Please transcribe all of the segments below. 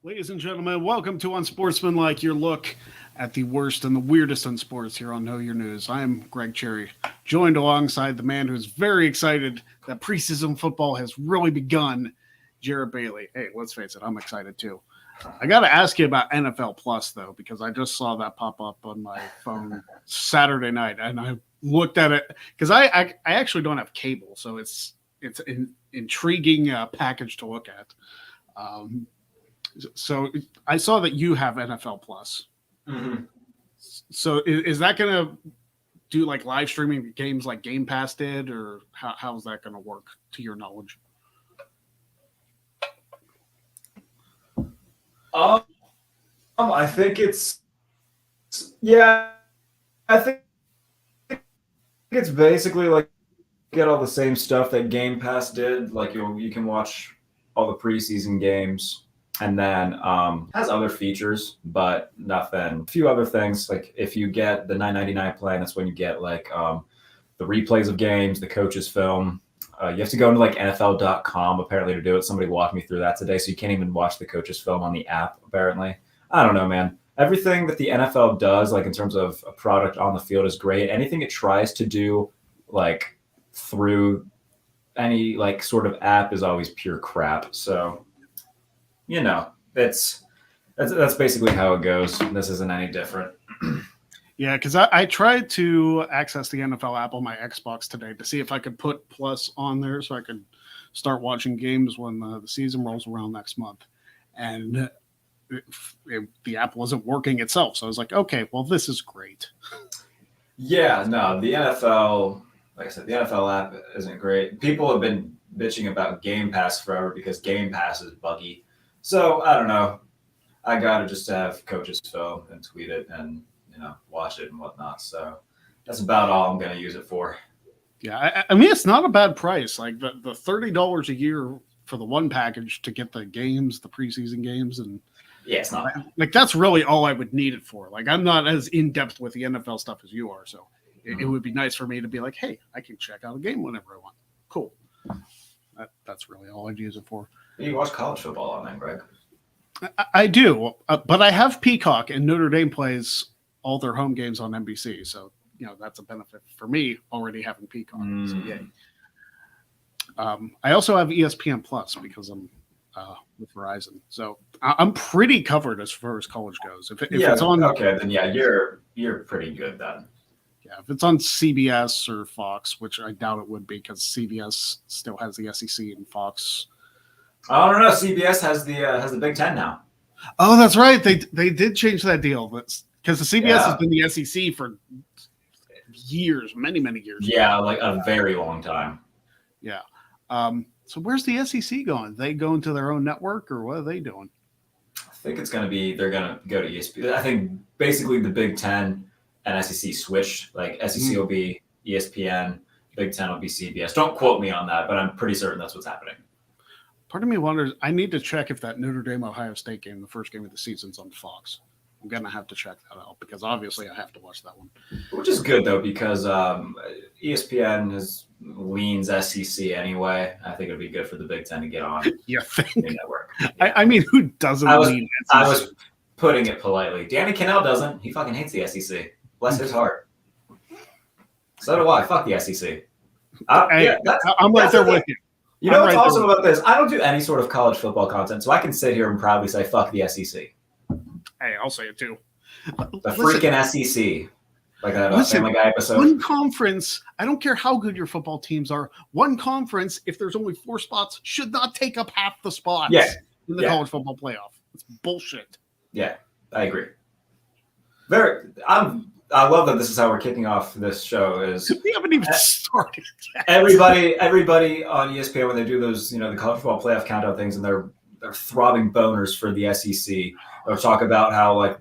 Ladies and gentlemen, welcome to Unsportsmanlike, your look at the worst and the weirdest in sports here on Know Your News. I am Greg Cherry, joined alongside the man who's very excited that preseason football has really begun, Jarrett Bailey. Hey, let's face it, I'm excited too. I got to ask you about NFL Plus, though, because I just saw that pop up on my phone Saturday night, and I looked at it because I actually don't have cable, so it's an intriguing package to look at. So I saw that you have NFL Plus. Mm-hmm. So is that going to do like live streaming games like Game Pass did, or how is that going to work to your knowledge? I think it's basically like get all the same stuff that Game Pass did. Like you can watch all the preseason games, and then has other features, but nothing. A few other things, like if you get the $9.99 plan, that's when you get like the replays of games, the coaches film. You have to go into like NFL.com apparently to do it. Somebody walked me through that today, so you can't even watch the coaches film on the app apparently. I don't know, man. Everything that the NFL does, like in terms of a product on the field, is great. Anything it tries to do, like through any like sort of app, is always pure crap. So, you know, that's basically how it goes. This isn't any different. Yeah, because I tried to access the NFL app on my Xbox today to see if I could put Plus on there so I could start watching games when the season rolls around next month. And the app wasn't working itself. So I was like, okay, well, this is great. Yeah, no, the NFL, like I said, the NFL app isn't great. People have been bitching about Game Pass forever because Game Pass is buggy. So I don't know. I got to just have coaches film and tweet it and, watch it and whatnot. So that's about all I'm going to use it for. Yeah, I mean, it's not a bad price. Like the $30 a year for the one package to get the games, the preseason games, and yeah, it's not like that's really all I would need it for. Like I'm not as in depth with the NFL stuff as you are, so it would be nice for me to be like, hey, I can check out a game whenever I want. Cool. That's really all I'd use it for. You watch college football on that, Greg? I do, but I have Peacock, and Notre Dame plays all their home games on NBC, so that's a benefit for me already having Peacock. So yay. I also have ESPN Plus because I'm with Verizon, so I'm pretty covered as far as college goes. If it's on, okay, then yeah, you're pretty good then. Yeah, if it's on CBS or Fox, which I doubt it would be because CBS still has the SEC and Fox. I don't know. CBS has the Big Ten now. Oh, that's right. They did change that deal. That's because the CBS has been the SEC for years, many years. Yeah, like a very long time. Yeah. So where's the SEC going? They going to their own network, or what are they doing? I think it's going to be they're going to go to ESPN. I think basically the Big Ten and SEC switched. Like SEC will be ESPN, Big Ten will be CBS. Don't quote me on that, but I'm pretty certain that's what's happening. Part of me wonders, I need to check if that Notre Dame-Ohio State game, the first game of the season's on Fox. I'm going to have to check that out because obviously I have to watch that one. Which is good, though, because ESPN leans SEC anyway. I think it would be good for the Big Ten to get on you think? The network. Yeah. I mean, who doesn't lean SEC? I was putting it politely. Danny Kanell doesn't. He fucking hates the SEC. Bless his heart. So do I. Fuck the SEC. I'm right there with you. You know what's awesome about this? I don't do any sort of college football content, so I can sit here and proudly say, fuck the SEC. Hey, I'll say it too. Freaking SEC. Like that Family Guy episode. One conference, I don't care how good your football teams are, one conference, if there's only 4 spots, should not take up half the spots in the college football playoff. It's bullshit. Yeah, I agree. I love that this is how we're kicking off this show. We haven't even started yet. Everybody on ESPN, when they do those, the college football playoff countdown things, and they're throbbing boners for the SEC, or talk about how like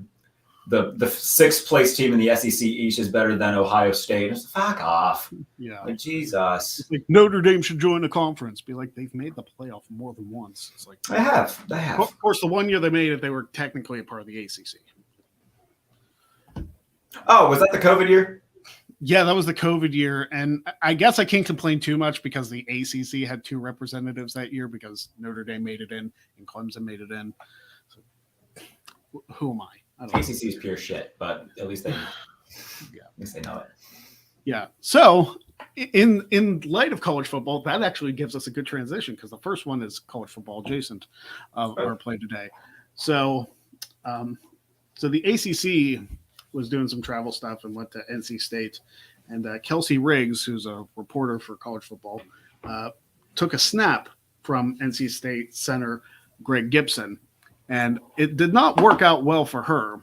the 6th place team in the SEC East is better than Ohio State. Just fuck off. Yeah, like Jesus. Like Notre Dame should join the conference. Be like they've made the playoff more than once. It's like they have. Of course, the one year they made it, they were technically a part of the ACC. Oh, was that the COVID year? Yeah, that was the COVID year. And I guess I can't complain too much because the ACC had 2 representatives that year because Notre Dame made it in and Clemson made it in. So Who am I? I don't know. ACC is pure shit, but at least they know it. Yeah. So in light of college football, that actually gives us a good transition because the first one is college football adjacent of our play today. So, so the ACC was doing some travel stuff and went to NC State, and Kelsey Riggs, who's a reporter for college football, took a snap from NC State center Greg Gibson, and it did not work out well for her,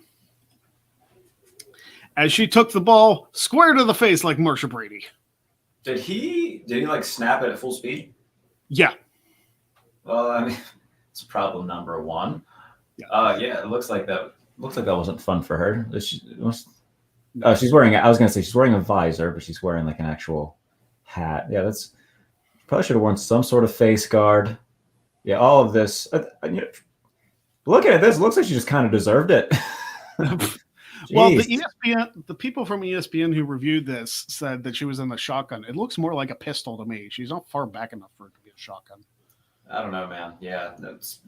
as she took the ball square to the face like Marsha Brady. Did he like snap it at full speed? Yeah. Well, I mean, it's problem number one. Yeah. Yeah, it looks like that wasn't fun for her. She's wearing. I was gonna say she's wearing a visor, but she's wearing like an actual hat. Yeah, that's probably should have worn some sort of face guard. Yeah, all of this. Looking at this, it looks like she just kind of deserved it. Well, the people from ESPN who reviewed this said that she was in the shotgun. It looks more like a pistol to me. She's not far back enough for it to be a shotgun. I don't know, man. Yeah, that's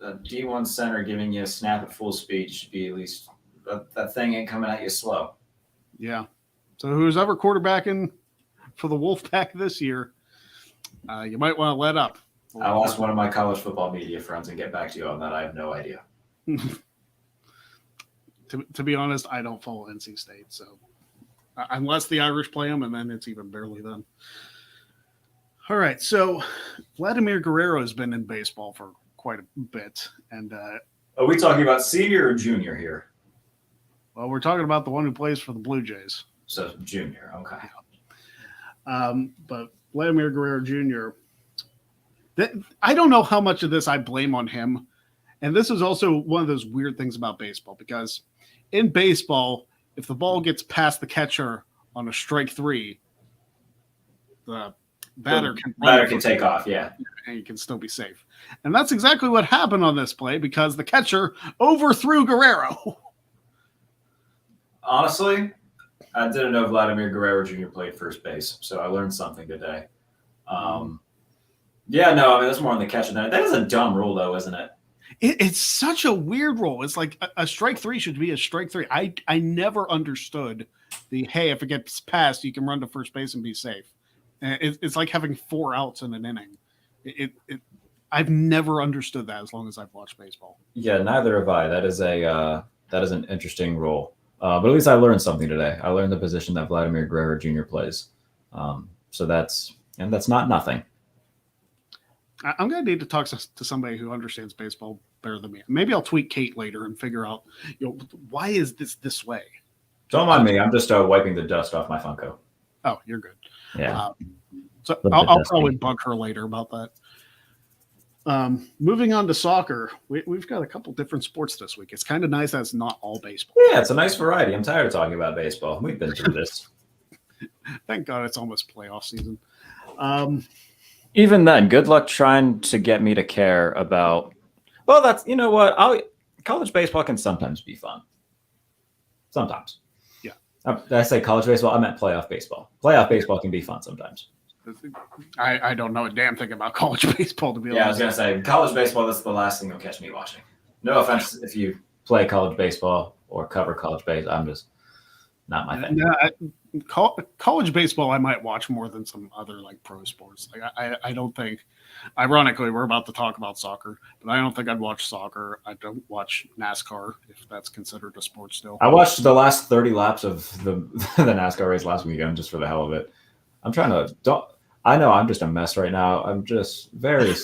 a D1 center giving you a snap at full speed should be at least that thing ain't coming at you slow. Yeah. So who's ever quarterbacking for the Wolfpack this year, you might want to let up. I'll ask one of my college football media friends and get back to you on that. I have no idea. To be honest, I don't follow NC State, so unless the Irish play them, and then it's even barely then. All right, so Vladimir Guerrero has been in baseball for quite a bit, and are we talking about senior or junior here? Well, we're talking about the one who plays for the Blue Jays. So junior, okay. But Vladimir Guerrero Jr. I don't know how much of this I blame on him, and this is also one of those weird things about baseball because in baseball, if the ball gets past the catcher on a strike three, the batter can take off, yeah. And you can still be safe. And that's exactly what happened on this play because the catcher overthrew Guerrero. Honestly, I didn't know Vladimir Guerrero Jr. played first base, so I learned something today. Yeah, no, I mean, that's more on the catcher than that is a dumb rule, though, isn't it? It's such a weird rule. It's like a strike three should be a strike three. I never understood hey, if it gets past, you can run to first base and be safe. It's like having 4 outs in an inning. I've never understood that as long as I've watched baseball. Yeah, neither have I. That is an interesting rule. But at least I learned something today. I learned the position that Vladimir Guerrero Jr. plays. So that's not nothing. I'm going to need to talk to somebody who understands baseball better than me. Maybe I'll tweet Kate later and figure out, why is this way? Don't mind me. I'm just wiping the dust off my Funko. Oh, you're good. Yeah. So I'll probably bug her later about that. Moving on to soccer, we've got a couple different sports this week. It's kind of nice that it's not all baseball. Yeah, it's a nice variety. I'm tired of talking about baseball. We've been through this. Thank God it's almost playoff season. Even then, good luck trying to get me to care about. Well, that's college baseball can sometimes be fun. Sometimes. Yeah. Did I say college baseball? I meant playoff baseball. Playoff baseball can be fun sometimes. I don't know a damn thing about college baseball, to be honest. Yeah, I was going to say, college baseball, that's the last thing you'll catch me watching. No offense if you play college baseball or cover college baseball. I'm just not my thing. College baseball, I might watch more than some other like pro sports. Like I don't think, ironically, we're about to talk about soccer, but I don't think I'd watch soccer. I don't watch NASCAR, if that's considered a sport still. I watched the last 30 laps of the NASCAR race last weekend just for the hell of it. I know I'm just a mess right now. I'm just very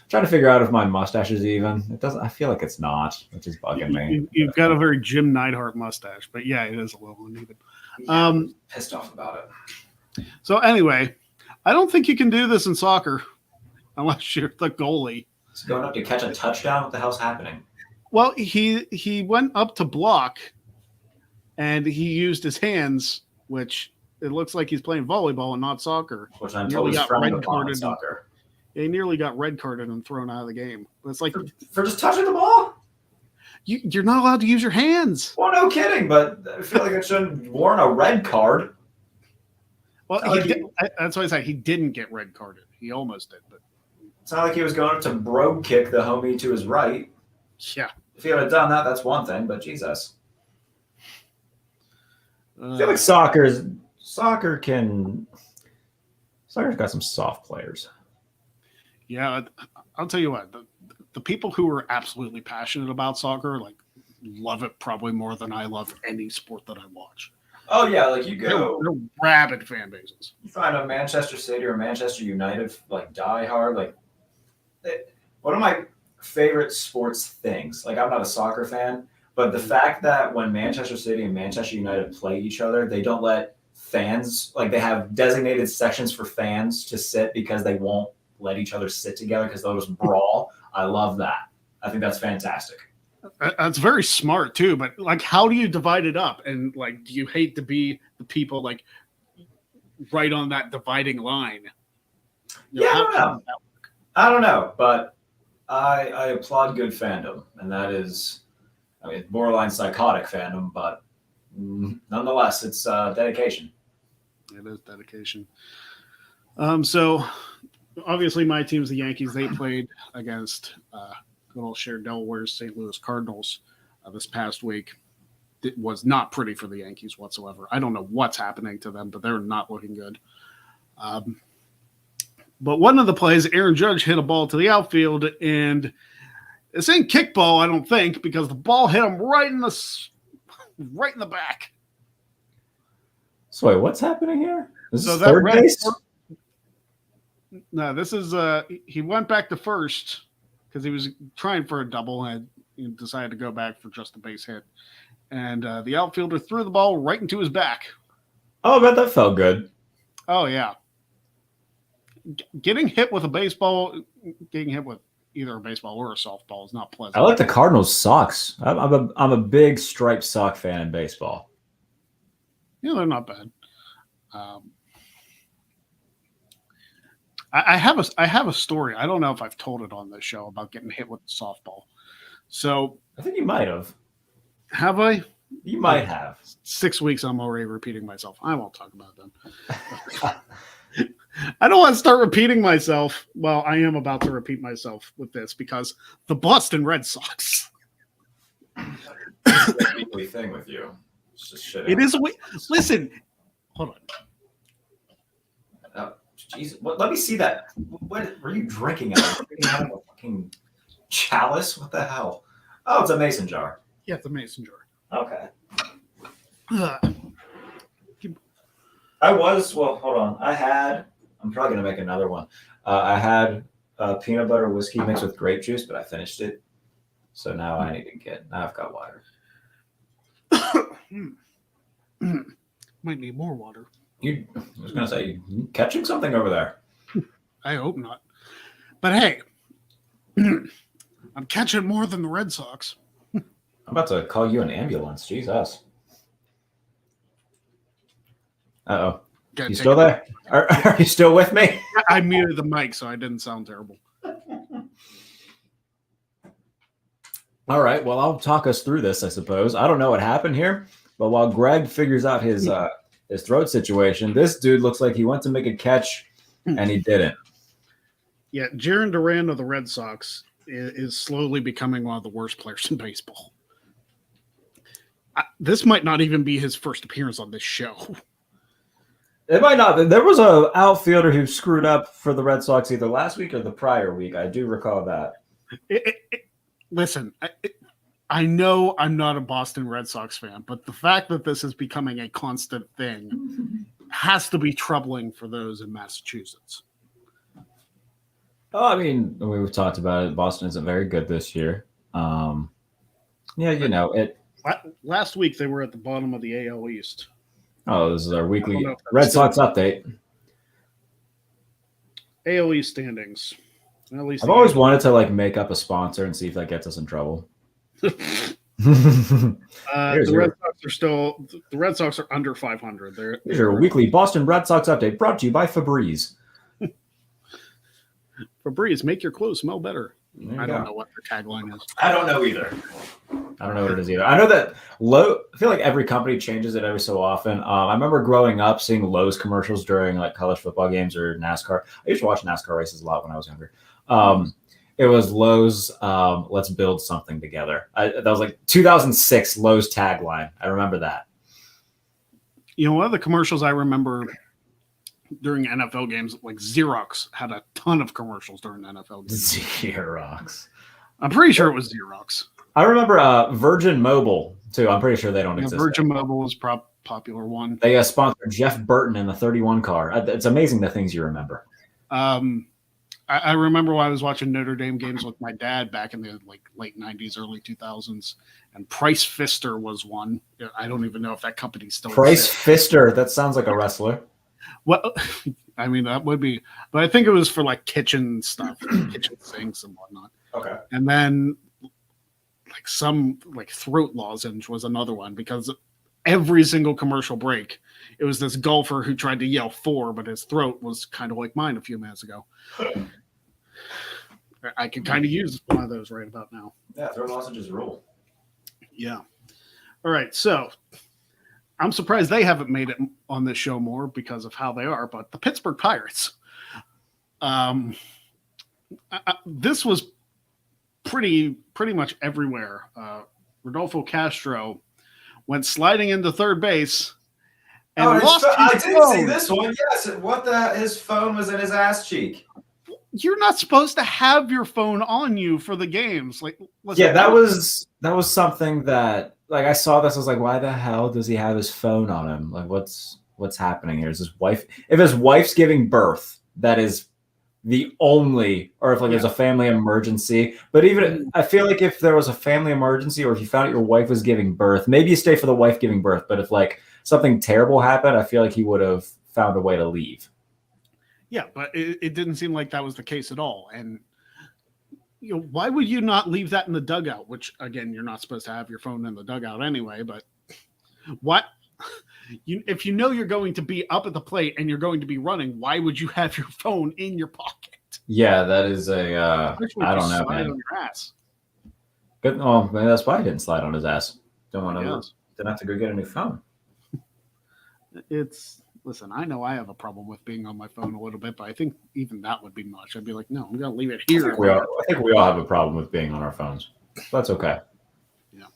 trying to figure out if my mustache is even. It doesn't. I feel like it's not, which is bugging me. You've got a very Jim Neidhart mustache, but yeah, it is a little uneven. Pissed off about it. So anyway, I don't think you can do this in soccer unless you're the goalie. He's going up to catch a touchdown. What the hell's happening? Well, he went up to block, and he used his hands, which it looks like he's playing volleyball and not soccer. Which I'm told is frowned upon in soccer. He nearly got red carded and thrown out of the game. But it's like for just touching the ball. You're not allowed to use your hands. Well, no kidding, but I feel like it shouldn't warrant a red card. Well, that's why I said he didn't get red carded. He almost did, but it's not like he was going to brogue kick the homie to his right. Yeah. if you would have done that, that's one thing. But Jesus, I feel like soccer's got some soft players. Yeah, I'll tell you what. The people who are absolutely passionate about soccer, like, love it probably more than I love any sport that I watch. Oh yeah, like you go, they're rabid fan bases. You find a Manchester City or Manchester United like die hard. Like, one of my favorite sports things. Like, I'm not a soccer fan, but the fact that when Manchester City and Manchester United play each other, they don't let fans, like, they have designated sections for fans to sit because they won't let each other sit together because they'll just brawl. I love that. I think that's fantastic. That's very smart too, but like, how do you divide it up? And like, do you hate to be the people like right on that dividing line? Yeah, I don't know, but I applaud good fandom, and that is, I mean, borderline psychotic fandom, but nonetheless, it's dedication. It is dedication. So obviously, my team's the Yankees. They played against good old shared Delaware's St. Louis Cardinals this past week. It was not pretty for the Yankees whatsoever. I don't know what's happening to them, but they're not looking good. But one of the plays, Aaron Judge hit a ball to the outfield, and it's in kickball, I don't think, because the ball hit him right in the back. So wait, what's happening here? This So is that third base? No, this is he went back to first because he was trying for a double and he decided to go back for just a base hit. And the outfielder threw the ball right into his back. Oh, I bet that felt good. Oh, yeah. Getting hit with either a baseball or a softball is not pleasant. I like the Cardinals socks. I'm a big striped sock fan in baseball. Yeah, they're not bad. I have a story. I don't know if I've told it on this show about getting hit with a softball. So I think you might have. Have I? You might have. 6 weeks, I'm already repeating myself. I won't talk about them. I don't want to start repeating myself. Well, I am about to repeat myself with this because the Boston Red Sox. It's a weekly thing with you. It's just shit. It is a week. Listen, hold on. Jesus, let me see that. What were you drinking out of? Out of a fucking chalice? What the hell? Oh, it's a mason jar. Yeah, it's a mason jar. Okay. Ugh. Hold on. I'm probably going to make another one. I had peanut butter whiskey mixed with grape juice, but I finished it. So now now I've got water. Might need more water. I was going to say, you catching something over there? I hope not. But hey, I'm catching more than the Red Sox. I'm about to call you an ambulance. Jesus. Uh-oh. You still there? Are you still with me? I muted the mic, so I didn't sound terrible. All right. Well, I'll talk us through this, I suppose. I don't know what happened here, but while Greg figures out his throat situation, this dude looks like he went to make a catch, and he didn't. Yeah, Jarren Duran of the Red Sox is slowly becoming one of the worst players in baseball. This might not even be his first appearance on this show. It might not. There was an outfielder who screwed up for the Red Sox either last week or the prior week. I do recall that. Listen, I know I'm not a Boston Red Sox fan, but the fact that this is becoming a constant thing has to be troubling for those in Massachusetts. Oh, I mean, we've talked about it. Boston isn't very good this year. Yeah, you know it. Last week they were at the bottom of the AL East. Oh, this is our weekly Red Sox update. AL East standings. At least I've always wanted to make up a sponsor and see if that gets us in trouble. The Red Sox are under 500. Here's your weekly Boston Red Sox update brought to you by Febreze. Febreze, make your clothes smell better. I don't go. know what their tagline is. I don't know either. I don't know what it is either. I know that I feel like every company changes it every so often. I remember growing up seeing Lowe's commercials during college football games or NASCAR. I used to watch NASCAR races a lot when I was younger. It was Lowe's. Let's build something together. That was like 2006 Lowe's tagline. I remember that. You know, one of the commercials I remember during NFL games, like Xerox had a ton of commercials during NFL games. Xerox. I'm pretty sure it was Xerox. I remember Virgin Mobile too. I'm pretty sure they don't exist. Virgin Mobile was popular one. They sponsored Jeff Burton in the 31 car. It's amazing the things you remember. I remember when I was watching Notre Dame games with my dad back in the late 90s, early 2000s, and Price Fister was one. I don't even know if that company still Price exists. Fister. That sounds like a wrestler. Well, I mean, that would be, but I think it was for like kitchen stuff, kitchen sinks and whatnot. Okay. And then some throat lozenge was another one, because every single commercial break, it was this golfer who tried to yell 4, but his throat was kind of like mine a few minutes ago. I could kind of use one of those right about now. Yeah, throat lozenges rule. Yeah. All right. So I'm surprised they haven't made it on this show more because of how they are, but the Pittsburgh Pirates. This was pretty much everywhere. Rodolfo Castro went sliding into third base and lost his I did phone. see this one. Yes, his phone was in his ass cheek. You're not supposed to have your phone on you for the games. That was something that I saw this. I was like, why the hell does he have his phone on him? Like, what's happening here? Is his wife? If his wife's giving birth, that is the only, or if there's a family emergency. But even I feel like if there was a family emergency, or if you found out your wife was giving birth, maybe you stay for the wife giving birth. But if something terrible happened, I feel like he would have found a way to leave. Yeah, but it didn't seem like that was the case at all. And why would you not leave that in the dugout? Which, again, you're not supposed to have your phone in the dugout anyway. But what? If you know you're going to be up at the plate and you're going to be running, why would you have your phone in your pocket? Yeah, that is a I don't know, man. On your ass. Good. Oh, maybe that's why he didn't slide on his ass. Didn't have to go get a new phone. Listen, I know I have a problem with being on my phone a little bit, but I think even that would be much. I'd be like, no, I'm going to leave it here. I think we all have a problem with being on our phones. That's okay. Yeah.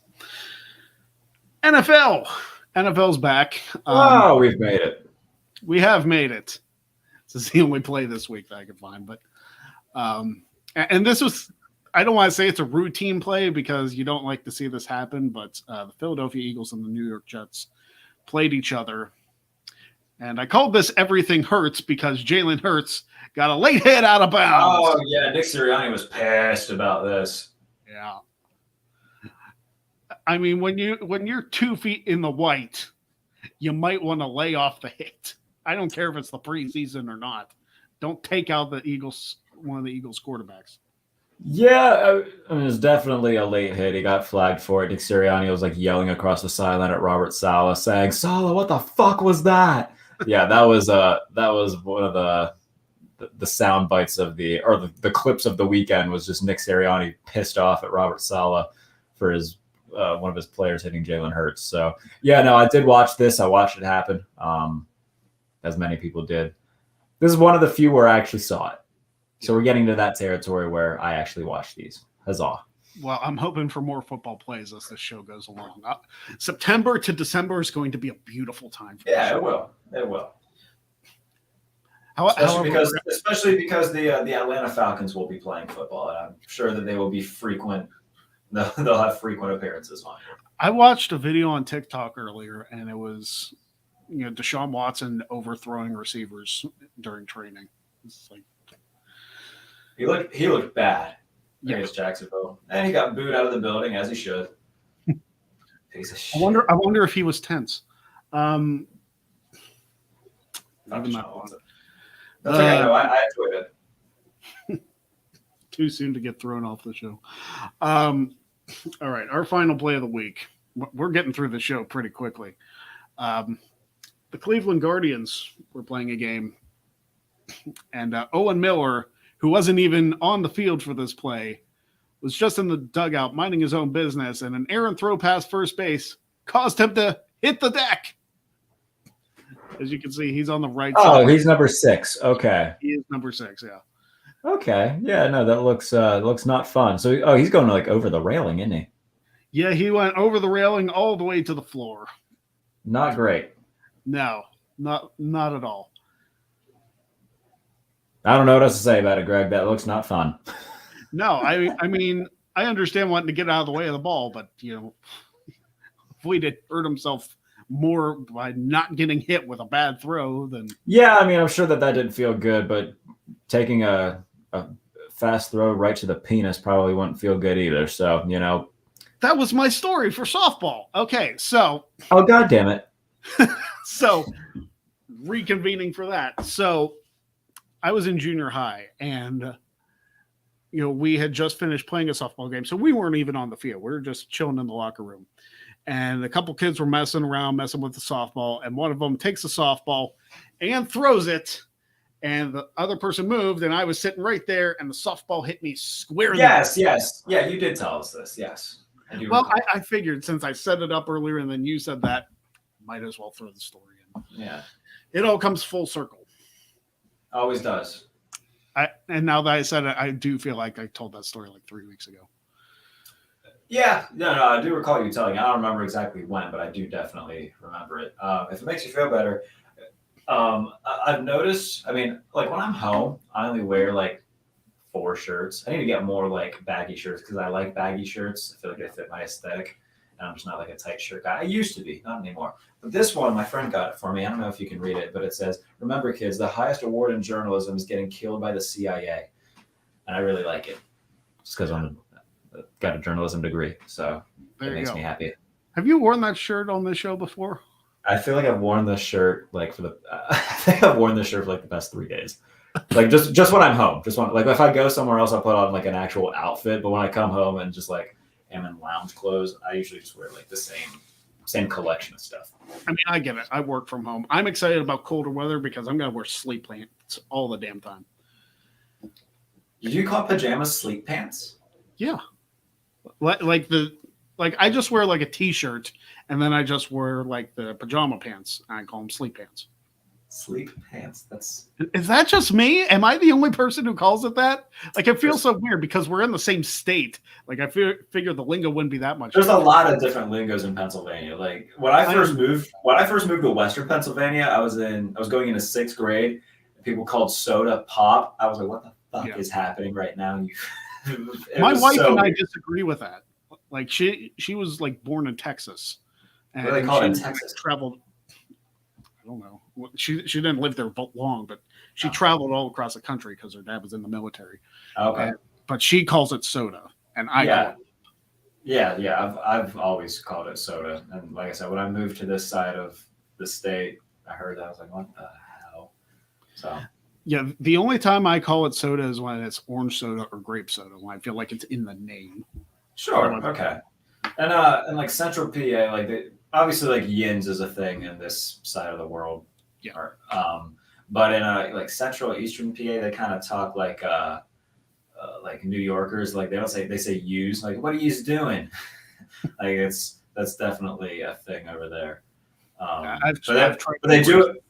NFL's back. We've made it. We have made it. This is the only play this week that I could find. But and this was, I don't want to say it's a routine play because you don't like to see this happen, but the Philadelphia Eagles and the New York Jets played each other. And I called this Everything Hurts because Jalen Hurts got a late hit out of bounds. Oh, yeah. Nick Sirianni was pissed about this. Yeah. I mean, when you're 2 feet in the white, you might want to lay off the hit. I don't care if it's the preseason or not. Don't take out one of the Eagles quarterbacks. Yeah, I mean, it was definitely a late hit. He got flagged for it. Nick Sirianni was yelling across the sideline at Robert Saleh, saying, "Saleh, what the fuck was that?" Yeah, that was one of the sound bites of the clips of the weekend. Was just Nick Sirianni pissed off at Robert Saleh for his one of his players hitting Jalen Hurts. So yeah, no, I did watch this. I watched it happen, as many people did. This is one of the few where I actually saw it. So we're getting to that territory where I actually watched these. Huzzah. Well, I'm hoping for more football plays as this show goes along. September to December is going to be a beautiful time. It will. It will. Especially because the Atlanta Falcons will be playing football, and I'm sure that they will be frequent. They'll have frequent appearances on here. I watched a video on TikTok earlier, and it was Deshaun Watson overthrowing receivers during training. It's like he looked bad against Jacksonville, and he got booed out of the building as he should. Piece of shit. I wonder if he was tense. Not That's okay. No, I enjoyed it. Too soon to get thrown off the show. All right, our final play of the week. We're getting through the show pretty quickly. The Cleveland Guardians were playing a game, and Owen Miller, who wasn't even on the field for this play, was just in the dugout minding his own business, and an errant throw past first base caused him to hit the deck. As you can see, he's on the right side. Oh, he's number 6. Okay. He is number 6, yeah. Okay. Yeah, no, that looks not fun. So he's going like over the railing, isn't he? Yeah, he went over the railing all the way to the floor. Not great. No, not at all. I don't know what else to say about it, Greg. That looks not fun. No, I mean, I understand wanting to get out of the way of the ball, but Void had hurt himself more by not getting hit with a bad throw than. Yeah, I mean, I'm sure that didn't feel good, but taking a fast throw right to the penis probably wouldn't feel good either. So, That was my story for softball. Okay, so. Oh, God damn it. So, reconvening for that. So, I was in junior high, and we had just finished playing a softball game, so we weren't even on the field. We were just chilling in the locker room, and a couple kids were messing with the softball, and one of them takes the softball and throws it, and the other person moved, and I was sitting right there, and the softball hit me square in the Yes. Yeah, you did tell us this. Yes. Well, I figured since I set it up earlier and then you said that, might as well throw the story in. Yeah. It all comes full circle. Always does. And now that I said it, I do feel like I told that story like 3 weeks ago. Yeah, no, I do recall you telling. I don't remember exactly when, but I do definitely remember it. If it makes you feel better, I've noticed. I mean, like when I'm home, I only wear like 4 shirts. I need to get more like baggy shirts because I like baggy shirts. I feel like they fit my aesthetic, and I'm just not like a tight shirt guy. I used to be, not anymore. But this one, my friend got it for me. I don't know if you can read it, but it says, "Remember, kids, the highest award in journalism is getting killed by the CIA," and I really like it. Just because I'm got a journalism degree, so it makes me happy. Have you worn that shirt on this show before? I feel like I've worn this shirt like I think I've worn this shirt for like the past 3 days. Like just when I'm home, like if I go somewhere else, I'll put on like an actual outfit. But when I come home and just like am in lounge clothes, I usually just wear like the same collection of stuff. I mean, I get it. I work from home. I'm excited about colder weather because I'm gonna wear sleep pants all the damn time. Did you call pajamas sleep pants? Yeah, like I just wear like a t-shirt and then I just wear like the pajama pants. I call them sleep pants. Sleep pants. Is that just me? Am I the only person who calls it that? Like, it feels so weird because we're in the same state. Like, I figure the lingo wouldn't be that much. There's a lot of different lingos in Pennsylvania. Like when I first moved to Western Pennsylvania, I was going into 6th grade. People called soda pop. I was like, what the fuck is happening right now? My wife and I disagree with that. Like she was like born in Texas. And what do they call it in Texas? Traveled. I don't know. She didn't live there long, but she traveled all across the country because her dad was in the military. Okay. But she calls it soda, and I call it. Yeah. I've always called it soda, and like I said, when I moved to this side of the state, I heard that I was like, what the hell? So. Yeah, the only time I call it soda is when it's orange soda or grape soda, when I feel like it's in the name. Sure. Okay. And like Central PA, like obviously like yins is a thing in this side of the world. Yeah. But in like Central Eastern PA, they kind of talk like New Yorkers. Like they say yous. Like, what are yous doing? Like that's definitely a thing over there. I've tried, but they do it.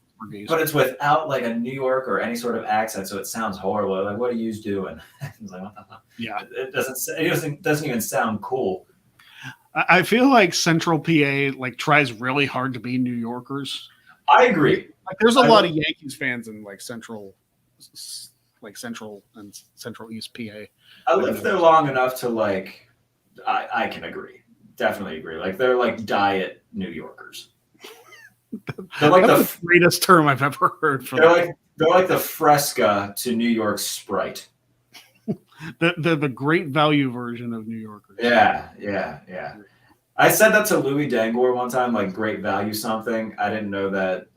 But it's without like a New York or any sort of accent, so it sounds horrible. Like, what are you doing? It's like, what the fuck? Yeah, it doesn't even sound cool. I feel like Central PA like tries really hard to be New Yorkers. I agree. Like, there's a lot of Yankees fans in like Central and Central East PA. I lived there long enough to like, I can agree, definitely agree. Like they're like diet New Yorkers. They're like the greatest term I've ever heard. They're like the Fresca to New York Sprite. the great value version of New Yorkers. Yeah. I said that to Louis Dangor one time, like great value something. I didn't know that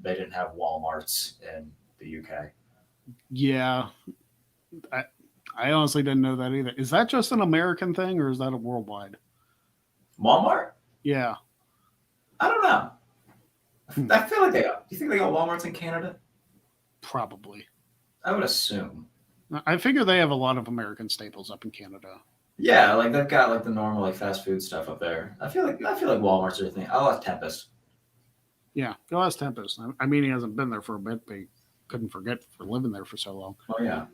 they didn't have Walmarts in the UK. Yeah, I honestly didn't know that either. Is that just an American thing or is that a worldwide? Walmart? Yeah. I don't know. I feel like they got. Do you think they got Walmarts in Canada? Probably. I would assume. I figure they have a lot of American staples up in Canada. Yeah, like they've got like the normal like fast food stuff up there. I feel like Walmart's are a thing. I'll ask Tempest. Yeah, go ask Tempest. I mean, he hasn't been there for a bit, but he couldn't forget for living there for so long. Oh yeah.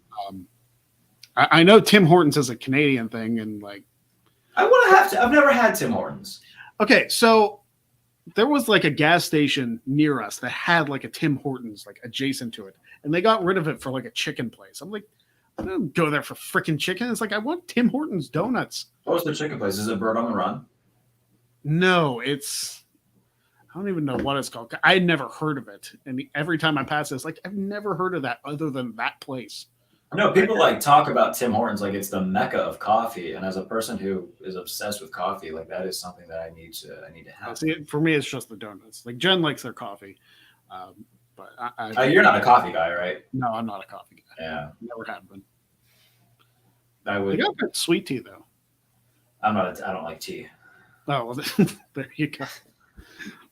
I know Tim Hortons is a Canadian thing, and like I want to have to. I've never had Tim Hortons. okay, so there was like a gas station near us that had like a Tim Hortons like adjacent to it, and they got rid of it for like a chicken place. I'm like, I don't go there for freaking chicken. It's like I want Tim Hortons donuts. What was the chicken place? Is it Bird on the Run? No, it's I don't even know what it's called. I had never heard of it, and every time I pass it, it's like I've never heard of that other than that place. No, people like talk about Tim Hortons like it's the mecca of coffee, and as a person who is obsessed with coffee, like that is something that I need to have. See, for me, it's just the donuts. Like Jen likes their coffee, but You're not a coffee guy, right? No, I'm not a coffee guy. Yeah, Never have been. I They would. got good sweet tea though. I'm not. I don't like tea. Oh, well, there you go.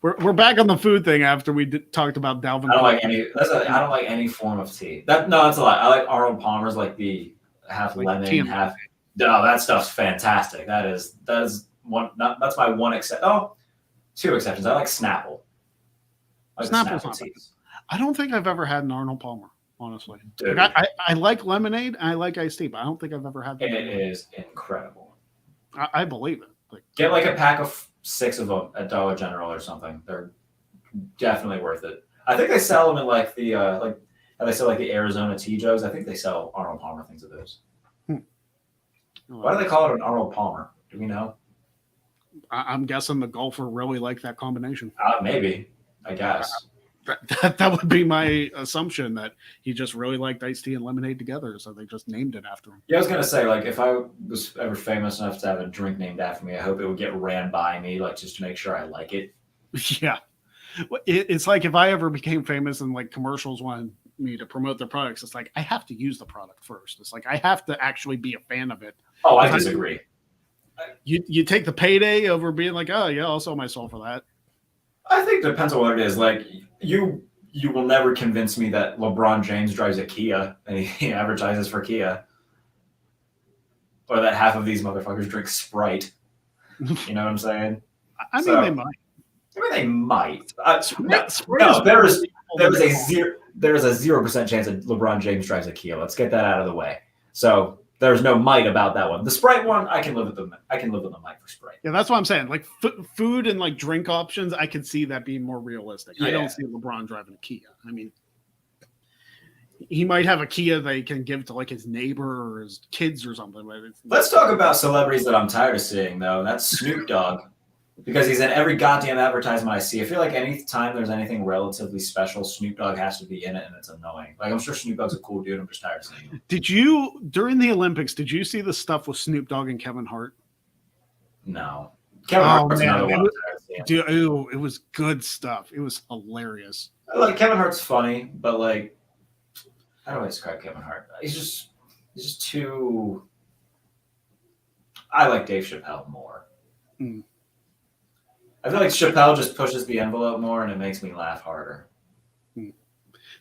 We're back on the food thing after we talked about Dalvin. I don't like any. I don't like any form of tea. That's a lie. I like Arnold Palmer's, like the half Like lemon, tea and half. No, that stuff's fantastic. That is one. That's my one exception. Oh, two exceptions. I like Snapple. I like the Snapple's Snapple not bad. teas. I don't think I've ever had an Arnold Palmer, honestly. Dude, Like, I like lemonade and I like iced tea, but I don't think I've ever had that. it is incredible. I believe it. Like, Get like a pack of 6 of them at Dollar General or something. They're definitely worth it. I think they sell them in like the like how they sell like the Arizona tea jugs. I think they sell Arnold Palmer things of those. Why do they call it an Arnold Palmer? Do we know? I'm guessing the golfer really liked that combination. Maybe. I guess. That would be my assumption, that he just really liked iced tea and lemonade together, so they just named it after him. Yeah, I was gonna say, like, if I was ever famous enough to have a drink named after me, I hope it would get ran by me, like, just to make sure I like it. Yeah. It's like if I ever became famous and like commercials wanted me to promote their products, it's like I have to use the product first. It's like I have to actually be a fan of it. Oh, I disagree. You take the payday over being like, oh yeah, I'll sell my soul for that. I think it depends on what it is. Like, you will never convince me that LeBron James drives a Kia and he advertises for Kia, or that half of these motherfuckers drink Sprite. You know what I'm saying? I mean, they might. I mean, they might. No, there is a 0% chance that LeBron James drives a Kia. Let's get that out of the way. So there's no might about that one. The Sprite one, I can live with the might for Sprite. Yeah, that's what I'm saying. Like food and like drink options, I can see that being more realistic. Yeah. I don't see LeBron driving a Kia. I mean, he might have a Kia that he can give to like his neighbor or his kids or something. But Let's talk about celebrities that I'm tired of seeing, though. That's Snoop Dogg. Because he's in every goddamn advertisement I see. I feel like any time there's anything relatively special, Snoop Dogg has to be in it, and it's annoying. Like, I'm sure Snoop Dogg's a cool dude. I'm just tired of seeing him. Did you, during the Olympics, did you see the stuff with Snoop Dogg and Kevin Hart? No. Kevin Hart's another one I'm tired of seeing. Dude, it was good stuff. It was hilarious. Like, Kevin Hart's funny, but like, how do I describe Kevin Hart? He's just too. I like Dave Chappelle more. Mm. I feel like Chappelle just pushes the envelope more, and it makes me laugh harder.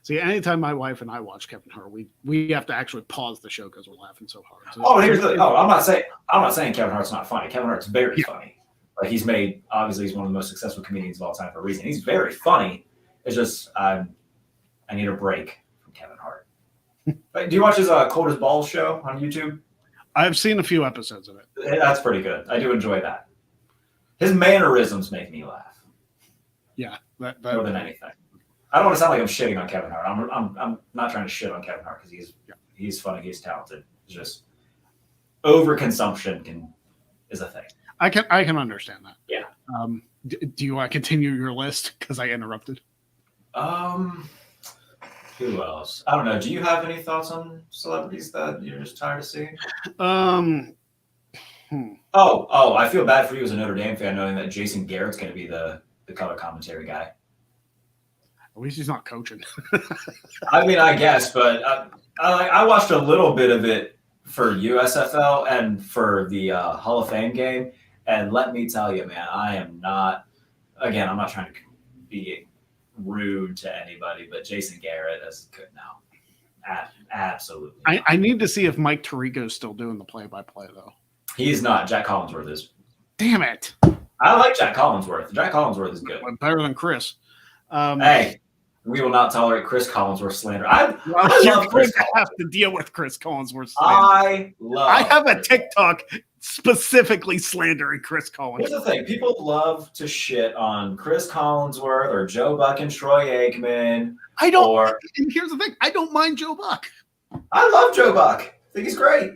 See, anytime my wife and I watch Kevin Hart, we have to actually pause the show because we're laughing so hard. So I'm not saying Kevin Hart's not funny. Kevin Hart's very funny. Like, he's obviously he's one of the most successful comedians of all time for a reason. He's very funny. It's just I need a break from Kevin Hart. Do you watch his Cold as Balls show on YouTube? I've seen a few episodes of it. That's pretty good. I do enjoy that. His mannerisms make me laugh. Yeah, more than anything. I don't want to sound like I'm shitting on Kevin Hart. I'm not trying to shit on Kevin Hart because he's funny, he's talented. It's just overconsumption is a thing. I can understand that. Yeah. Do you want to continue your list because I interrupted? Who else? I don't know. Do you have any thoughts on celebrities that you're just tired of seeing? Oh, I feel bad for you as a Notre Dame fan knowing that Jason Garrett's going to be the color commentary guy. At least he's not coaching. I mean, I guess, but I watched a little bit of it for USFL and for the Hall of Fame game, and let me tell you, man, I'm not trying to be rude to anybody, but Jason Garrett is good now. Absolutely. I need to see if Mike Tirico's still doing the play-by-play, though. He's not. Jack Collinsworth is. Damn it. I like Jack Collinsworth. Jack Collinsworth is good. Better than Chris. Hey, We will not tolerate Chris Collinsworth slander. I You're love going Chris to have Collinsworth. to deal with Chris Collinsworth. I have a Chris TikTok specifically slandering Chris Collinsworth. Here's the thing. People love to shit on Chris Collinsworth or Joe Buck and Troy Aikman. And here's the thing. I don't mind Joe Buck. I love Joe Buck. I think he's great.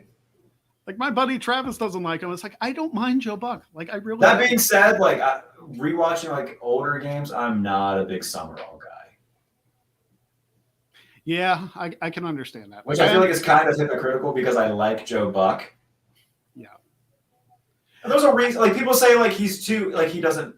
Like my buddy Travis doesn't like him. It's like, I don't mind Joe Buck. Like I really. That being said, like rewatching like older games, I'm not a big Summerall guy. Yeah, I can understand that. Which I feel like is kind of hypocritical because I like Joe Buck. Yeah. And there's a reason. Like people say, like he's too like he doesn't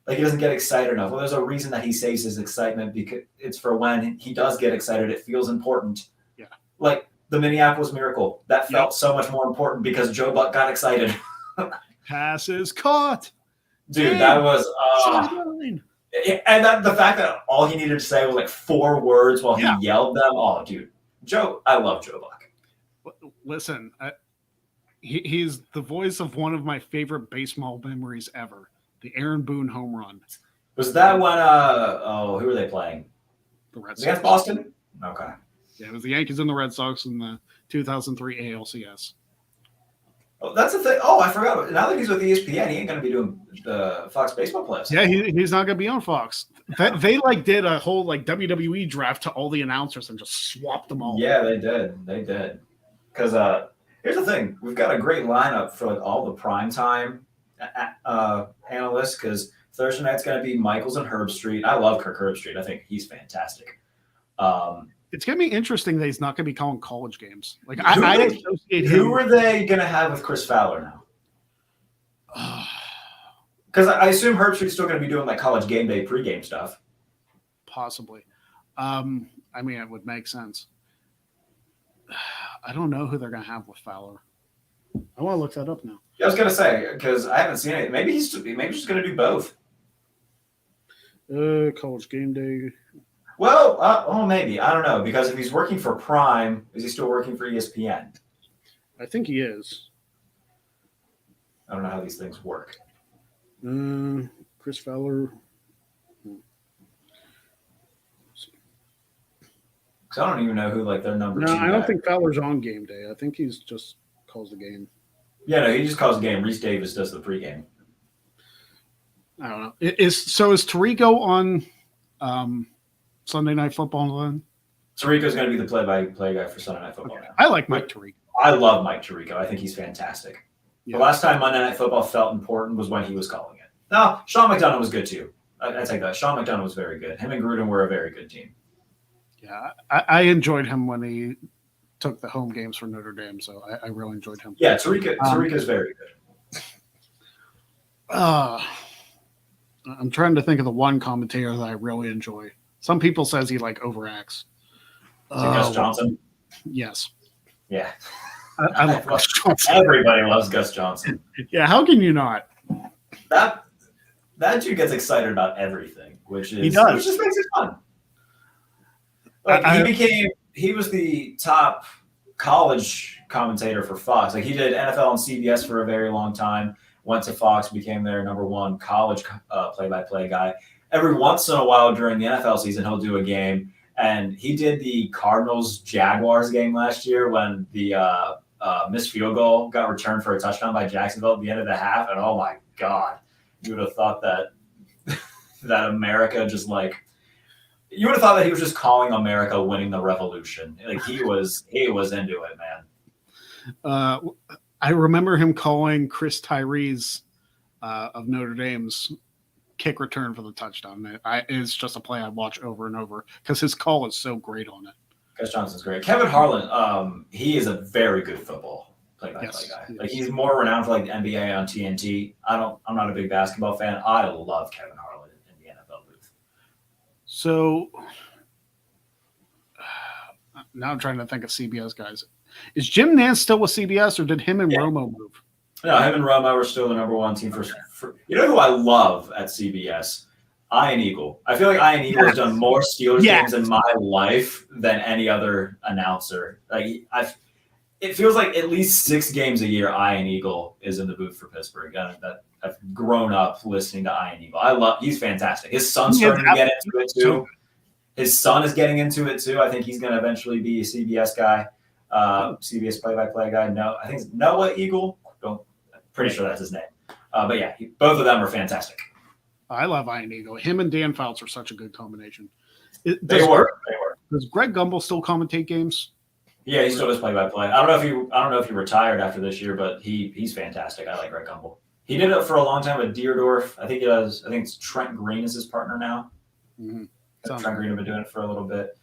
get excited enough. Well, there's a reason that he saves his excitement because it's for when he does get excited. It feels important. Yeah. Like the Minneapolis Miracle that felt so much more important because Joe Buck got excited. Passes caught. Dude, that was and the fact that all he needed to say was like 4 words while he yelled them. Oh, dude, I love Joe Buck. Listen, he's the voice of one of my favorite baseball memories ever. The Aaron Boone home run. Was that when who were they playing? The Red Sox. Against Boston? Okay. Yeah, it was the Yankees and the Red Sox in the 2003 ALCS. Oh, that's the thing. Oh, I forgot. Now that he's with ESPN, he ain't going to be doing the Fox baseball playoffs. Yeah, he's not going to be on Fox. They like did a whole like WWE draft to all the announcers and just swapped them all. Yeah, they did. Because here's the thing: we've got a great lineup for like all the primetime analysts. Because Thursday night's going to be Michaels and Herb Street. I love Kirk Herbstreit. I think he's fantastic. It's going to be interesting that he's not going to be calling college games. Like I associate him. Who are they going to have with Chris Fowler now? Because I assume Herbstreit's still going to be doing like college game day pregame stuff. Possibly. I mean, it would make sense. I don't know who they're going to have with Fowler. I want to look that up now. Yeah, I was going to say, because I haven't seen it. Maybe he's just going to do both. College game day. Well, maybe. I don't know. Because if he's working for Prime, is he still working for ESPN? I think he is. I don't know how these things work. Chris Fowler. Because I don't even know who like their number 2. No, I don't think Fowler's on game day. I think he's just calls the game. Yeah, no, he just calls the game. Reese Davis does the pregame. I don't know. Is Tirico on Sunday Night Football then? Tirico's going to be the play-by-play guy for Sunday Night Football now. I like Mike Tirico. I love Mike Tirico. I think he's fantastic. Yeah. The last time Monday Night Football felt important was when he was calling it. No, Sean McDonough was good too. I take that. Sean McDonough was very good. Him and Gruden were a very good team. Yeah, I enjoyed him when he took the home games for Notre Dame, so I really enjoyed him. Yeah, Tirico's very good. I'm trying to think of the one commentator that I really enjoy. Some people says he like overacts. Gus Johnson? Yes. Yeah. I love Gus Johnson. Everybody loves Gus Johnson. Yeah, how can you not? That dude gets excited about everything, which just makes it fun. Like he was the top college commentator for Fox. Like he did NFL on CBS for a very long time, went to Fox, became their number 1 college play-by-play guy. Every once in a while during the NFL season, he'll do a game. And he did the Cardinals-Jaguars game last year when the missed field goal got returned for a touchdown by Jacksonville at the end of the half. And oh my God, you would have thought that America just like, you would have thought that he was just calling America winning the revolution. Like he was into it, man. I remember him calling Chris Tyree's of Notre Dame's kick return for the touchdown. It's just a play I watch over and over because his call is so great on it. Gus Johnson's great. Kevin Harlan, he is a very good football play-by-play guy. Like he's more renowned for like the NBA on TNT. I'm not a big basketball fan. I love Kevin Harlan in the NFL booth. So now I'm trying to think of CBS guys. Is Jim Nance still with CBS or did him and Romo move? No, him and Romo were still the number 1 team for you know who I love at CBS? Ian Eagle. I feel like Ian Eagle has done more Steelers games in my life than any other announcer. Like it feels like at least 6 games a year Ian Eagle is in the booth for Pittsburgh. I've grown up listening to Ian Eagle. He's fantastic. His son's starting to get into it too. His son is getting into it too. I think he's going to eventually be a CBS guy, CBS play-by-play guy. No, I think it's Noah Eagle. Pretty sure that's his name. But yeah, both of them are fantastic. I love Iron Eagle. Him and Dan Fouts are such a good combination. They were. Does Greg Gumbel still commentate games? Yeah, he still does play-by-play. I don't know if he retired after this year, but he's fantastic. I like Greg Gumbel. He did it for a long time with Deerdorf. I think it's Trent Green is his partner now. Mm-hmm. Trent Green have been doing it for a little bit.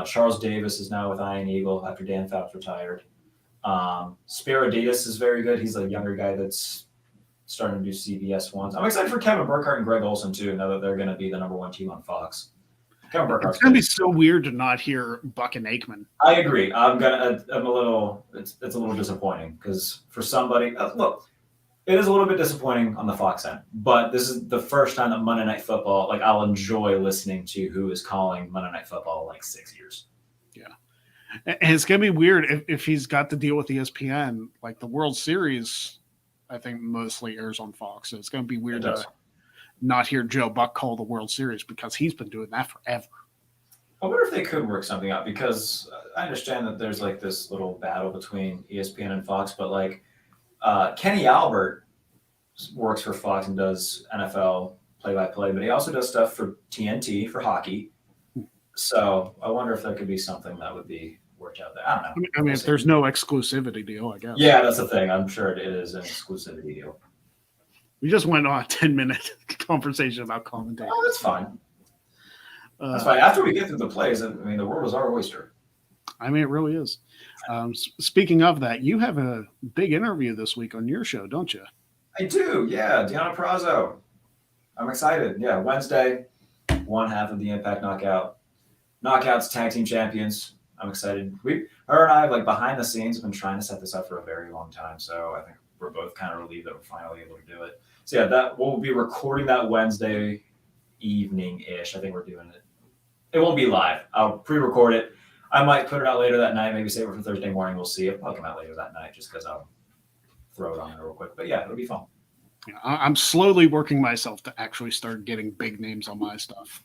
Charles Davis is now with Iron Eagle after Dan Fouts retired. Spiroditas is very good. He's a younger guy that's starting to do CBS ones. I'm excited for Kevin Burkhardt and Greg Olson too, now that they're going to be the number one team on Fox. Kevin Burkhardt's it's going to be so weird to not hear Buck and Aikman. I agree. It's a little disappointing because for somebody, look, it is a little bit disappointing on the Fox end, but this is the first time that Monday Night Football, like I'll enjoy listening to who is calling Monday Night Football in like 6 years. Yeah. And it's going to be weird if he's got to deal with ESPN, like the World Series, I think mostly airs on Fox. So it's going to be weird to not hear Joe Buck call the World Series because he's been doing that forever. I wonder if they could work something out because I understand that there's like this little battle between ESPN and Fox, but like Kenny Albert works for Fox and does NFL play-by-play, but he also does stuff for TNT for hockey. So I wonder if there could be something that would be worked out there. I don't know. I mean, if there's no exclusivity deal, I guess. Yeah, that's the thing. I'm sure it is an exclusivity deal. We just went on a 10-minute conversation about commentating. Oh, that's fine. That's fine. After we get through the plays, I mean, the world is our oyster. I mean, it really is. Speaking of that, you have a big interview this week on your show, don't you? I do, yeah. Deanna Prazo. I'm excited. Yeah, Wednesday, one half of the Impact Knockouts tag team champions. I'm excited. Her and I, like behind the scenes, have been trying to set this up for a very long time. So I think we're both kind of relieved that we're finally able to do it. So yeah, that we'll be recording that Wednesday evening-ish. I think we're doing it. It won't be live. I'll pre-record it. I might put it out later that night, maybe save it for Thursday morning. We'll see. It'll probably come out later that night just because I'll throw it on there real quick. But yeah, it'll be fun. Yeah, I'm slowly working myself to actually start getting big names on my stuff.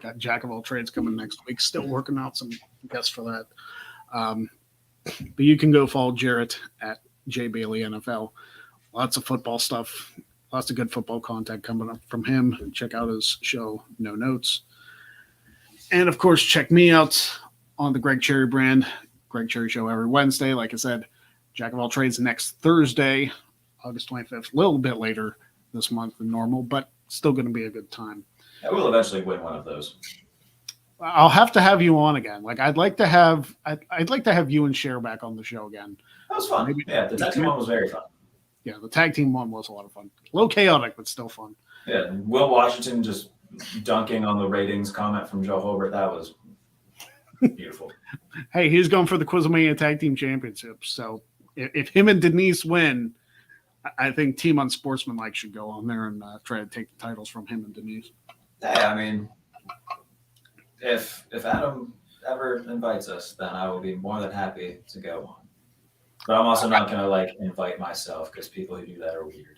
Got Jack of all trades coming next week. Still working out some guests for that. But you can go follow Jarrett at JBaileyNFL. Lots of football stuff. Lots of good football content coming up from him. Check out his show, No Notes. And, of course, check me out on the Greg Cherry brand. Greg Cherry Show every Wednesday. Like I said, Jack of all trades next Thursday, August 25th. A little bit later this month than normal, but still going to be a good time. Yeah, we'll eventually win one of those. I'll have to have you on again. Like I'd like to have you and Cher back on the show again. That was fun. Yeah, the tag team one was very fun. Yeah, the tag team one was a lot of fun. A little chaotic, but still fun. Yeah, Will Washington just dunking on the ratings comment from Joe Holbert. That was beautiful. Hey, he's going for the Quizlemania Tag Team Championship. So if him and Denise win, I think Team Unsportsmanlike should go on there and try to take the titles from him and Denise. Yeah, I mean, if Adam ever invites us, then I will be more than happy to go on. But I'm also not going to invite myself because people who do that are weird.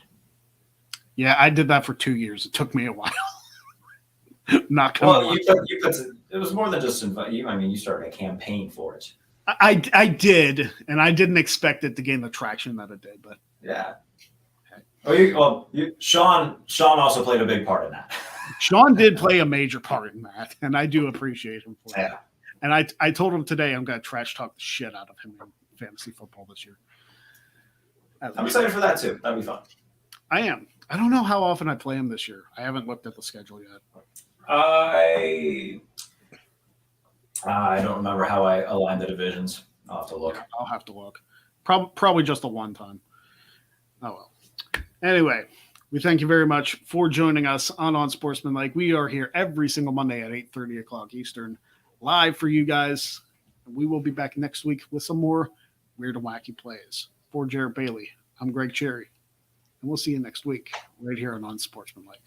Yeah, I did that for 2 years. It took me a while. Not well, it was more than just invite you. I mean, you started a campaign for it. I did, and I didn't expect it to gain the traction that it did. But yeah. Sean also played a big part in that. Sean did play a major part in that, and I do appreciate him for that. Yeah. And I told him today I'm going to trash talk the shit out of him in fantasy football this year. I'm excited for that too. That'd be fun. I am. I don't know how often I play him this year. I haven't looked at the schedule yet. I don't remember how I aligned the divisions. I'll have to look. Yeah, I'll have to look. Probably just the one time. Oh, well. Anyway, we thank you very much for joining us on Unsportsmanlike. We are here every single Monday at 8:30 o'clock Eastern, live for you guys. We will be back next week with some more weird and wacky plays. For Jarrett Bailey, I'm Greg Cherry, and we'll see you next week right here on Unsportsmanlike.